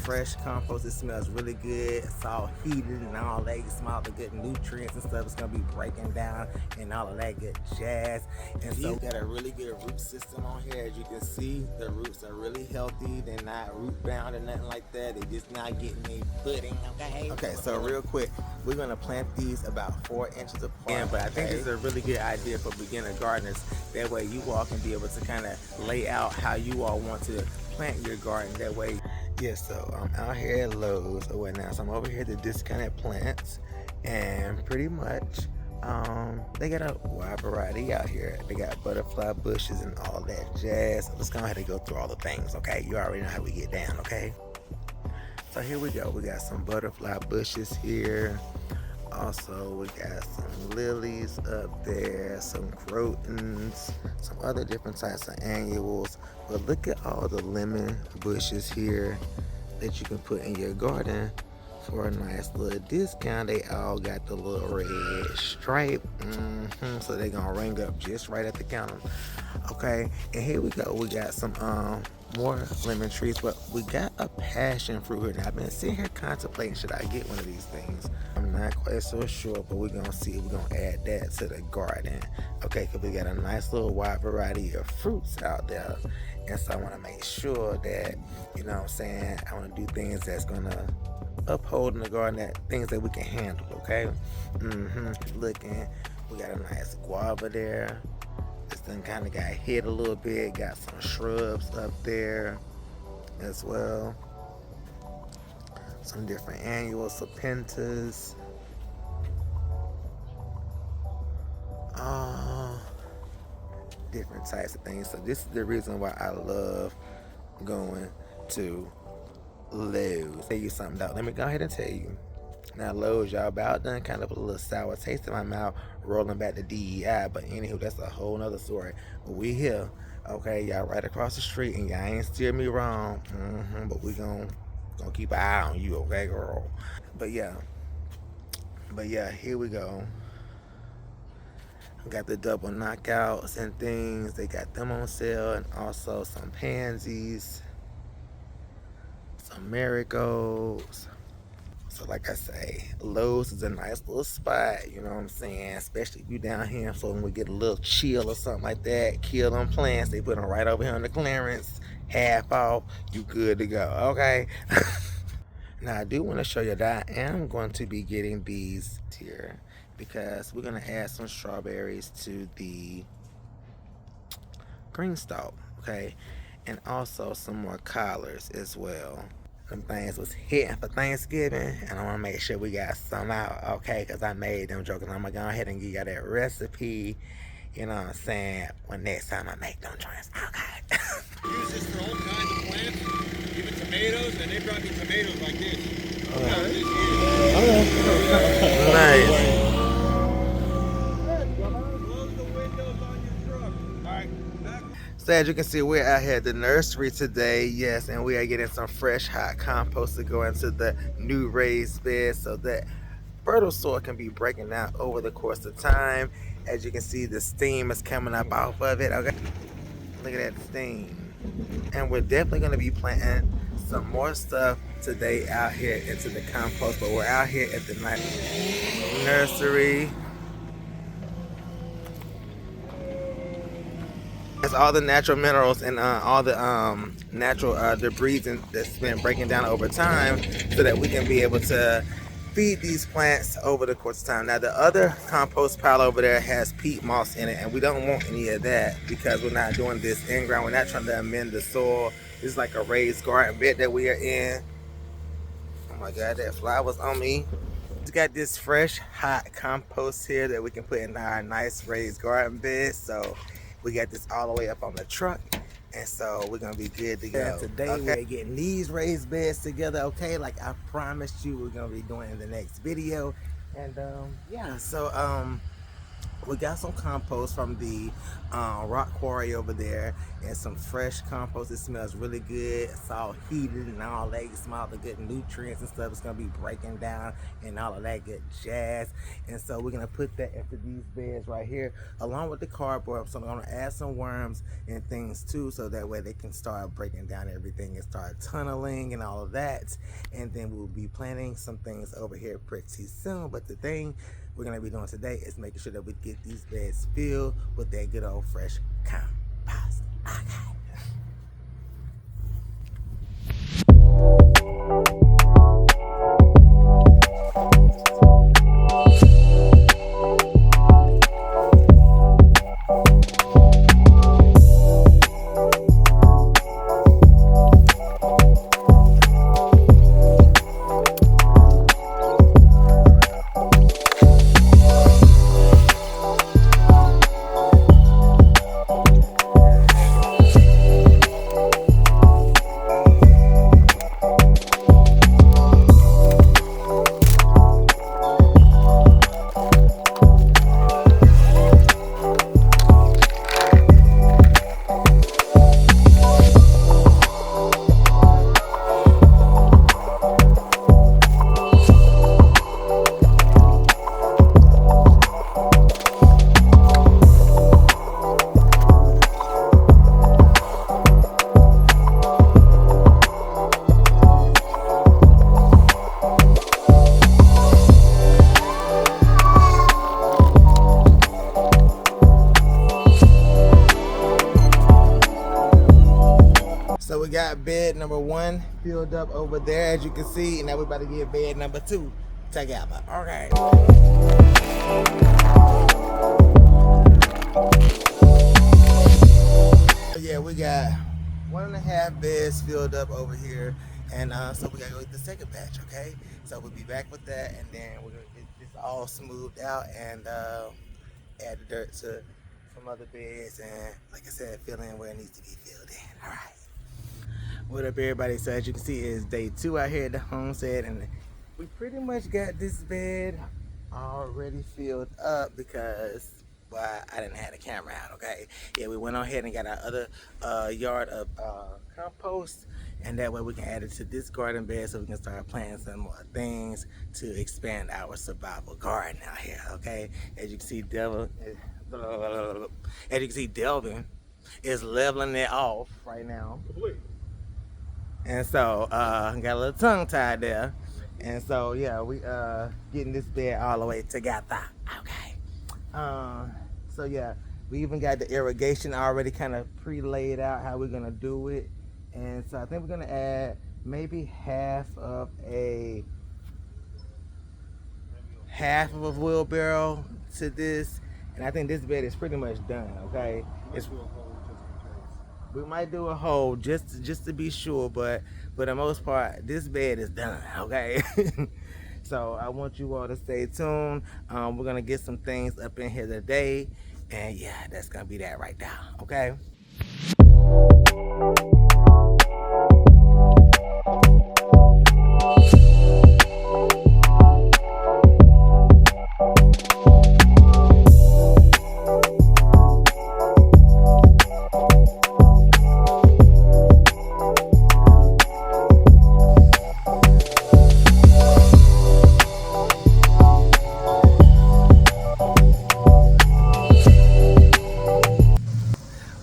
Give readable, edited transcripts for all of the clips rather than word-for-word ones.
fresh compost. It smells really good. It's all heated and all that. You smell the good nutrients and stuff. It's gonna be breaking down and all of that good jazz. And so we got a really good root system on here. As you can see, the roots are really healthy. They're not root bound or nothing like that. They're just not getting a pudding. Okay, so real quick, we're gonna plant these about 4 inches apart. Yeah, but I think this is a really good idea for beginner gardeners. That way you all can be able to kind of lay out how you all want to plant your garden. That way, yeah, so I'm out here at Lowe's or whatnot. So I'm over here to Discounted Plants, and pretty much they got a wide variety out here. They got butterfly bushes and all that jazz. Let's go ahead and go through all the things, okay? You already know how we get down, okay? So here we go. We got some butterfly bushes here. Also, we got some lilies up there, some crotons, some other different types of annuals. But look at all the lemon bushes here that you can put in your garden for a nice little discount. They all got the little red stripe, so they're gonna ring up just right at the counter. Okay, and here we go. We got some more lemon trees, but we got a passion fruit here. Now I've been sitting here contemplating, should I get one of these things? I'm not quite so sure, but we're gonna see. We're gonna add that to the garden, okay? Because we got a nice little wide variety of fruits out there, and so I want to make sure that, you know what I'm saying, I want to do things that's gonna uphold in the garden, that things that we can handle, okay? Looking, we got a nice guava there. This thing kind of got hit a little bit. Got some shrubs up there as well. Some different annual serpentas. Different types of things. So this is the reason why I love going to Lowe's. Tell you something though. Let me go ahead and tell you. Now Lowe's, y'all about done kind of a little sour taste in my mouth, rolling back to DEI, but anywho, that's a whole nother story. But we here, okay, y'all right across the street, and y'all ain't steer me wrong, but we gonna keep an eye on you, okay, girl? But yeah, here we go. Got the double knockouts and things. They got them on sale, and also some pansies, some marigolds. So like I say, Lowe's is a nice little spot, you know what I'm saying? Especially if you down here, so when we get a little chill or something like that, kill them plants, they put them right over here on the clearance, half off, you good to go, okay? Now I do want to show you that I am going to be getting these here, because we're going to add some strawberries to the green stalk, okay? And also some more collards as well. Them things was hitting for Thanksgiving, and I want to make sure we got some out, okay? Because I made them jokers. I'm going to go ahead and give you that recipe, you know what I'm saying, when next time I make them joints, okay? Use this for all kinds of plants, even tomatoes, and they brought me tomatoes like this. Okay. Nice. Close the windows on your truck. All right, back. So as you can see, we're out here at the nursery today, yes, and we are getting some fresh hot compost to go into the new raised bed so that fertile soil can be breaking down over the course of time. As you can see, the steam is coming up off of it, okay? Look at that steam. And we're definitely going to be planting some more stuff today out here into the compost, but we're out here at the nursery. It's all the natural minerals and all the natural debris that's been breaking down over time, so that we can be able to feed these plants over the course of time. Now the other compost pile over there has peat moss in it, and we don't want any of that because we're not doing this in ground. We're not trying to amend the soil. This is like a raised garden bed that we are in. Oh my God, that fly was on me. We got this fresh hot compost here that we can put in our nice raised garden bed. So we got this all the way up on the truck, and so we're gonna be good to go. Today we're getting these raised beds together, okay? Like I promised you, we're gonna be doing in the next video. And yeah, so We got some compost from the rock quarry over there, and some fresh compost. It smells really good. It's all heated and all that. You smell the good nutrients and stuff. It's gonna be breaking down and all of that good jazz. And so we're gonna put that into these beds right here, along with the cardboard. So I'm gonna add some worms and things too, so that way they can start breaking down everything and start tunneling and all of that. And then we'll be planting some things over here pretty soon. But the thing we're gonna be doing today is making sure that we get these beds filled with that good old fresh compost. Okay. So we got bed number 1 filled up over there, as you can see, and now we're about to get bed number 2 together. Okay. Yeah, we got 1.5 beds filled up over here, and so we gotta go get the second batch. Okay, so we'll be back with that, and then we're gonna get this all smoothed out and add the dirt to some other beds, and like I said, fill in where it needs to be filled in. All right. What up, everybody? So as you can see, it's day 2 out here at the homestead, and we pretty much got this bed already filled up because, well, I didn't have the camera out. Okay, yeah, we went on ahead and got our other yard of compost, and that way we can add it to this garden bed so we can start planting some more things to expand our survival garden out here. Okay, as you can see, Delvin is leveling it off right now. And so got a little tongue tied there. And so yeah, we getting this bed all the way together. Okay. So yeah, we even got the irrigation already kind of pre-laid out how we're gonna do it. And so I think we're gonna add maybe half of a wheelbarrow to this. And I think this bed is pretty much done. Okay. We might do a hole just to be sure, but for the most part, this bed is done. Okay. So I want you all to stay tuned. We're gonna get some things up in here today, and yeah, that's gonna be that right now. Okay.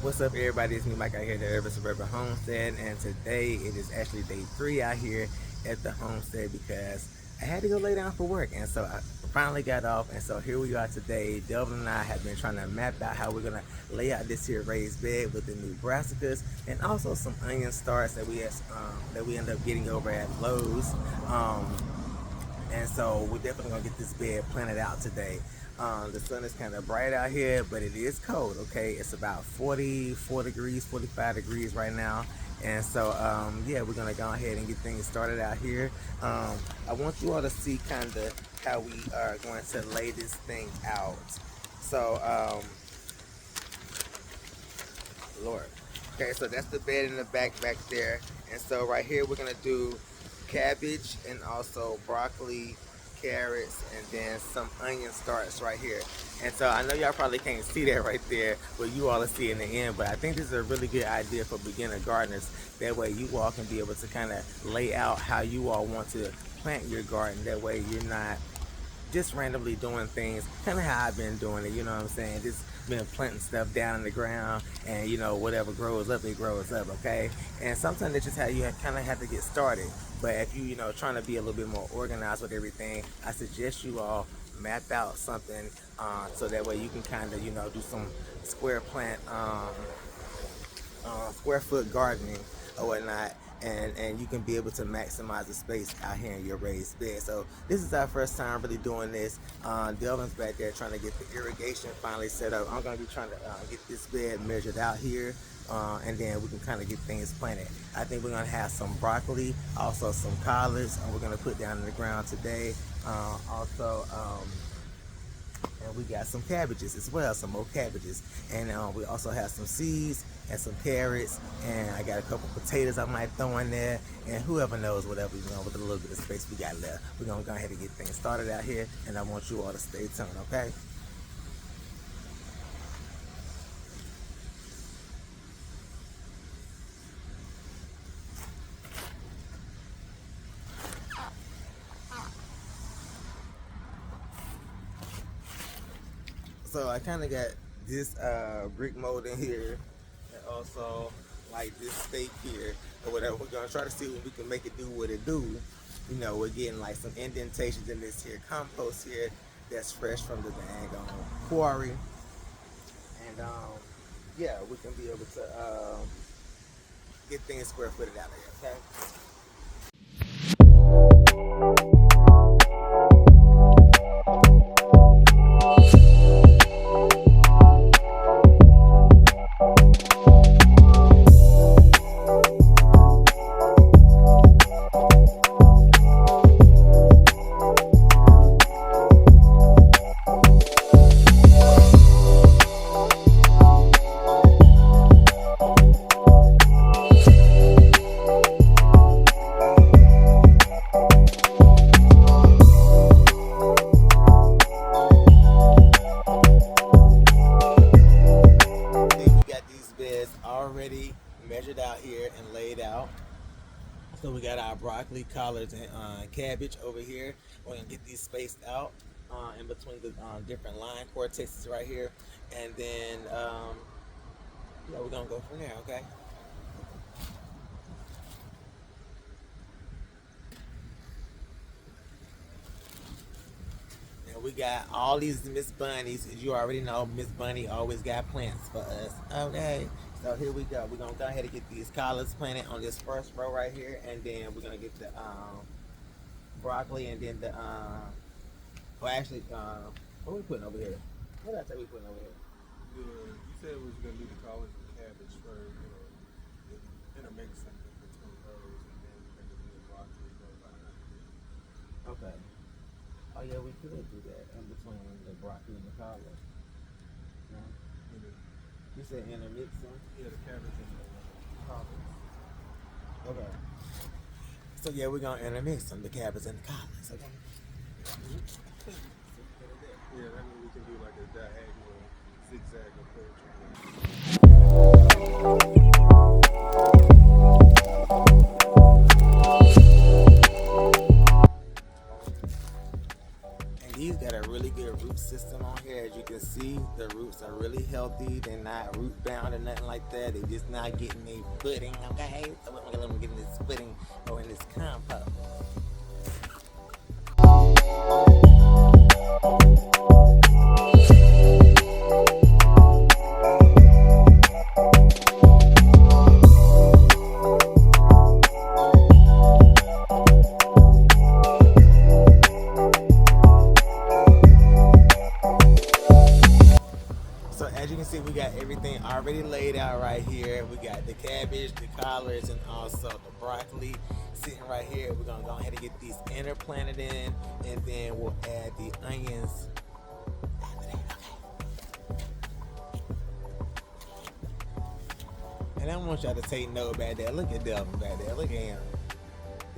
What's up, everybody? It's me, Mike, out here at the Urban Suburban Homestead, and today it is actually day 3 out here at the homestead because I had to go lay down for work, and so I finally got off, and so here we are today. Delvin and I have been trying to map out how we're gonna lay out this here raised bed with the new brassicas and also some onion starts that we end up getting over at Lowe's. And so we're definitely gonna get this bed planted out today. The sun is kind of bright out here, but it is cold. Okay, it's about 44 degrees, 45 degrees right now. And so yeah, we're gonna go ahead and get things started out here. I want you all to see kind of how we are going to lay this thing out. So Lord, okay, so that's the bed in the back there. And so right here we're gonna do cabbage and also broccoli carrots, and then some onion starts right here. And so I know y'all probably can't see that right there, but you all will see in the end. But I think this is a really good idea for beginner gardeners. That way you all can be able to kind of lay out how you all want to plant your garden. That way you're not just randomly doing things, kind of how I've been doing it, you know what I'm saying? Just been planting stuff down in the ground, and you know, whatever grows up, it grows up, okay? And sometimes it's just how you kind of have to get started. But if you know, trying to be a little bit more organized with everything, I suggest you all map out something so that way you can kind of, you know, do some square plant square foot gardening or whatnot, and you can be able to maximize the space out here in your raised bed. So this is our first time really doing this. Delvin's back there trying to get the irrigation finally set up. I'm going to be trying to get this bed measured out here, and then we can kind of get things planted. I think we're going to have some broccoli, also some collards, and we're going to put down in the ground today. And we got some cabbages as well, some more cabbages. And we also have some seeds and some carrots. And I got a couple potatoes I might throw in there. And whoever knows, whatever, you know, with a little bit of space we got left. We're going to go ahead and get things started out here. And I want you all to stay tuned, okay? So I kind of got this brick mold in here, and also like this stake here or whatever. We're gonna try to see if we can make it do what it do. You know, we're getting like some indentations in this here compost here that's fresh from the dang quarry, and yeah, we can be able to get things square footed out of here. Okay. Already measured out here and laid out. So we got our broccoli, collards, and cabbage over here. We're gonna get these spaced out in between the different line cortexes right here, and then yeah, we're gonna go from there. Okay. And we got all these Miss Bunnies. As you already know, Miss Bunny always got plants for us. Okay. So here we go. We're gonna go ahead and get these collards planted on this first row right here, and then we're gonna get the broccoli, and then the well, actually, what are we putting over here? What did I say we putting over here? Yeah, you said we was gonna do the collards and cabbage first, you know, intermix something between those, and then we're gonna do the broccoli go behind it. Okay. Oh yeah, we could do that in between the broccoli and the collard. No? You said intermix them? Yeah, the cabbage and the collards. Okay. So yeah, we're gonna intermix them, the cabbage and the collards. Okay. Yeah, that means we can do like a diagonal, zigzag approach. And these got a really good root system on here. As you can see, the roots are really healthy. They're not root bound or nothing like that. They're just not getting a footing, okay? So we're gonna let them get in this footing or in this compost. As you can see, we got everything already laid out right here. We got the cabbage, the collards, and also the broccoli sitting right here. We're gonna go ahead and get these interplanted in, and then we'll add the onions after that. Okay. And I want y'all to take note back there. Look at Delvin back there. Look at him.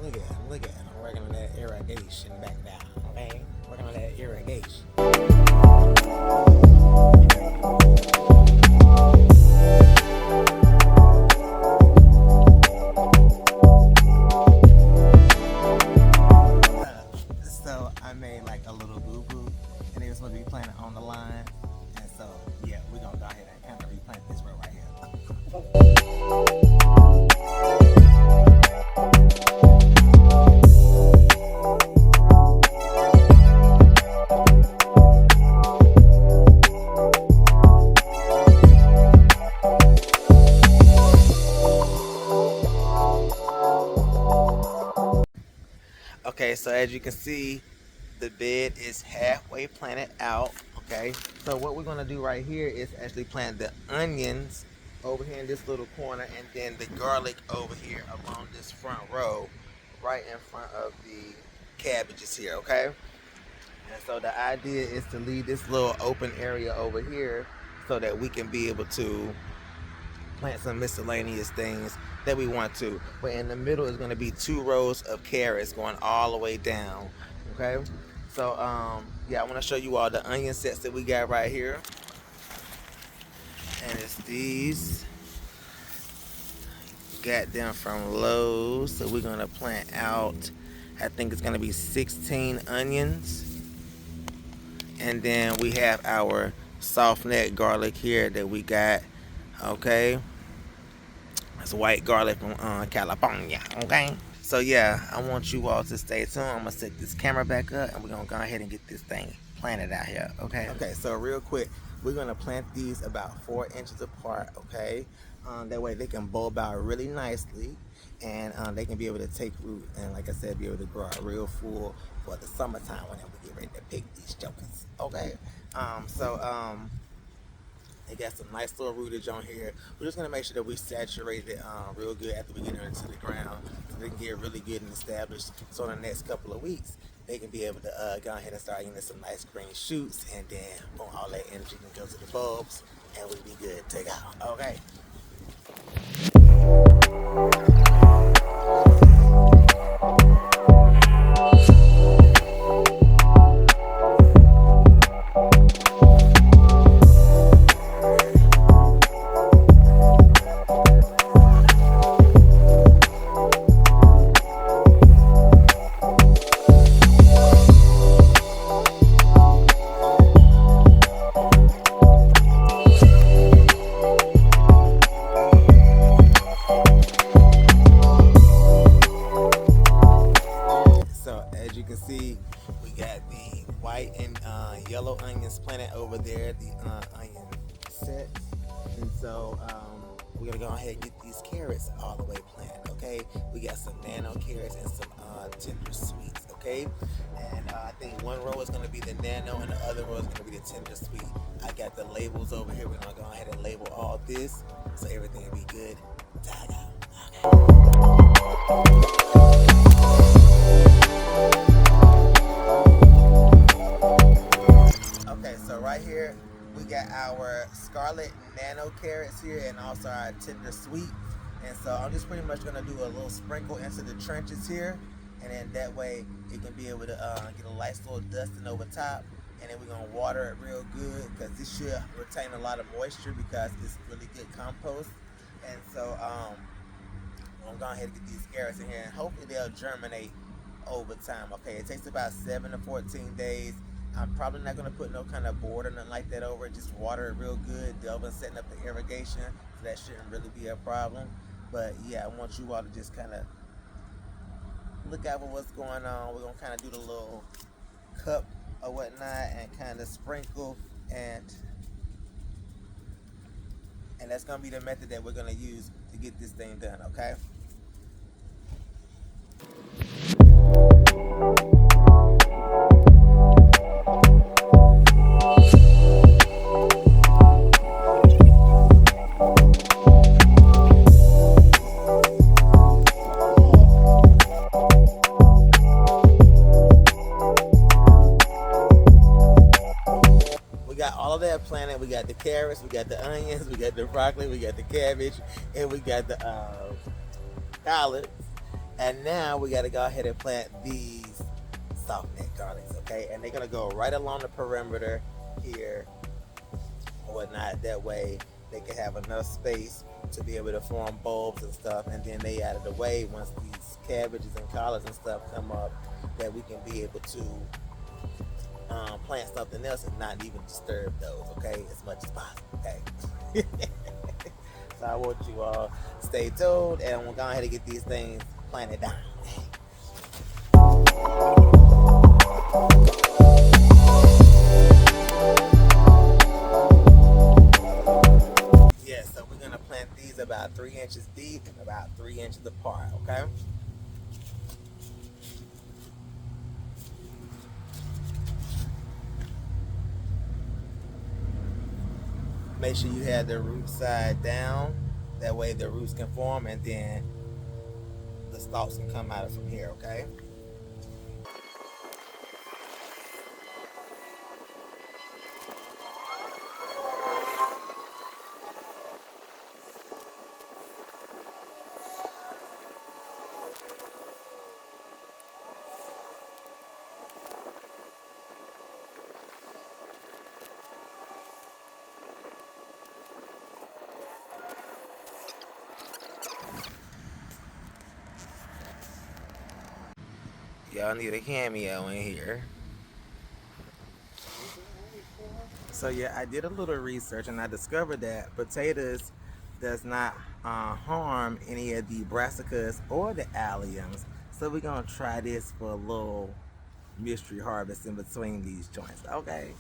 Look at him. Look at him. I'm working on that irrigation back down. okay? Working on that irrigation. So I made like a little boo-boo, and they were supposed to be planted on the line. And so, yeah, we're gonna go ahead and kind of replant this row right here. Okay, so as you can see, the bed is halfway planted out. Okay, so what we're gonna do right here is actually plant the onions over here in this little corner, and then the garlic over here along this front row, right in front of the cabbages here. Okay, and so the idea is to leave this little open area over here so that we can be able to plant some miscellaneous things that we want to. But in the middle is going to be 2 rows of carrots going all the way down. Okay, so yeah, I want to show you all the onion sets that we got right here, and it's these. Got them from Lowe, so we're going to plant out, I think it's going to be 16 onions. And then we have our soft neck garlic here that we got. Okay, it's white garlic from California. Okay, so yeah, I want you all to stay tuned. I'm gonna set this camera back up, and we're gonna go ahead and get this thing planted out here. Okay, so real quick, we're gonna plant these about 4 inches apart. Okay, that way they can bulb out really nicely, and they can be able to take root, and like I said, be able to grow out real full for the summertime whenever we get ready to pick these jokers. Okay, it got some nice little rootage on here. We're just gonna make sure that we saturate it real good after we get it into the ground, so they can get really good and established. So in the next couple of weeks, they can be able to go ahead and start getting some nice green shoots, and then boom, all that energy can go to the bulbs, and we'll be good to go. Okay. We got the white and yellow onions planted over there, the onion set. And so we're gonna go ahead and get these carrots all the way planted. Okay, we got some nano carrots and some tender sweets. Okay, and I think one row is gonna be the nano and the other row is gonna be the tender sweet. I got the labels over here. We're gonna go ahead and label all this so everything will be good. Okay, so right here we got our scarlet nano carrots here and also our tender sweet. And so I'm just pretty much gonna do a little sprinkle into the trenches here, and then that way it can be able to get a nice little dusting over top. And then we're gonna water it real good because this should retain a lot of moisture because it's really good compost. And so I'm gonna go ahead and get these carrots in here, and hopefully they'll germinate over time. Okay, it takes about 7 to 14 days. I'm probably not gonna put no kind of board or nothing like that over it. Just water it real good, delving, setting up the irrigation. So that shouldn't really be a problem. But yeah, I want you all to just kind of look out for what's going on. We're gonna kind of do the little cup or whatnot and kind of sprinkle, and that's gonna be the method that we're gonna use to get this thing done. Okay. All of that planted. We got the carrots, we got the onions, we got the broccoli, we got the cabbage, and we got the collards. And now we got to go ahead and plant these soft neck garlics. okay? And they're gonna go right along the perimeter here or whatnot. That way they can have enough space to be able to form bulbs and stuff, and then they out of the way once these cabbages and collards and stuff come up, that we can be able to plant something else and not even disturb those, okay, as much as possible, okay? So I want you all to stay tuned, and we'll go ahead and get these things planted down. Yeah, so we're gonna plant these about 3 inches deep and about 3 inches apart, okay? Make sure you have the root side down. That way the roots can form and then the stalks can come out of from here, okay? Y'all need a cameo in here. So yeah, I did a little research and I discovered that potatoes does not harm any of the brassicas or the alliums. So we're gonna try this for a little mystery harvest in between these joints, okay?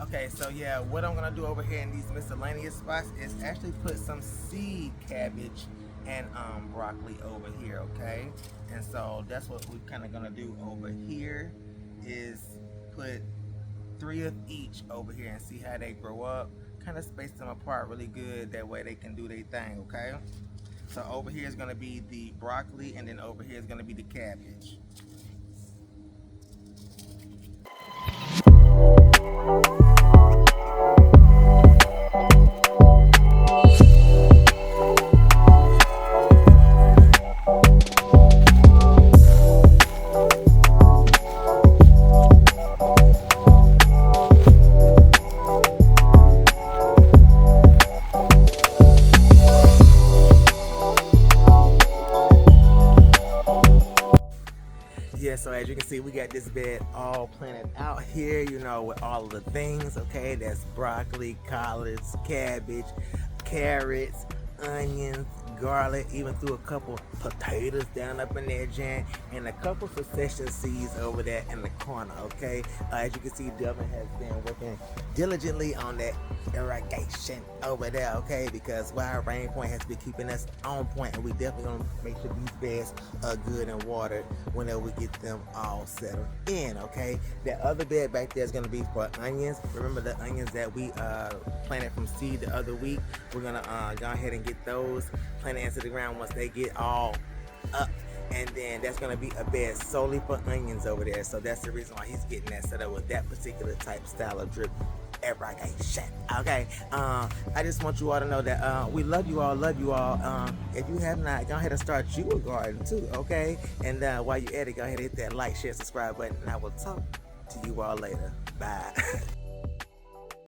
Okay, so yeah, what I'm gonna do over here in these miscellaneous spots is actually put some seed cabbage and broccoli over here, okay? And so that's what we're kind of gonna do over here, is put 3 of each over here and see how they grow up. Kind of space them apart really good, that way they can do their thing, okay? So over here is gonna be the broccoli, and then over here is gonna be the cabbage. Yeah, so as you can see, we got this bed all planted out here, you know, with all of the things, okay? That's broccoli, collards, cabbage, carrots, onions, garlic, even threw a couple potatoes down up in there, Jan, and a couple succession seeds over there in the corner, okay? As you can see, Devin has been working diligently on that irrigation over there, okay? Because Wild Rain Point has been keeping us on point, and we definitely gonna make sure these beds are good and watered whenever we get them all settled in, okay? That other bed back there is gonna be for onions. Remember the onions that we planted from seed the other week? We're gonna go ahead and get those planted into the ground once they get all up, and then that's going to be a bed solely for onions over there. So that's the reason why he's getting that set up with that particular type style of drip irrigation, okay? I just want you all to know that we love you all. If you have not, go ahead and start you a garden too, okay? And while you're at it, go ahead and hit that like, share, subscribe button, and I will talk to you all later. Bye.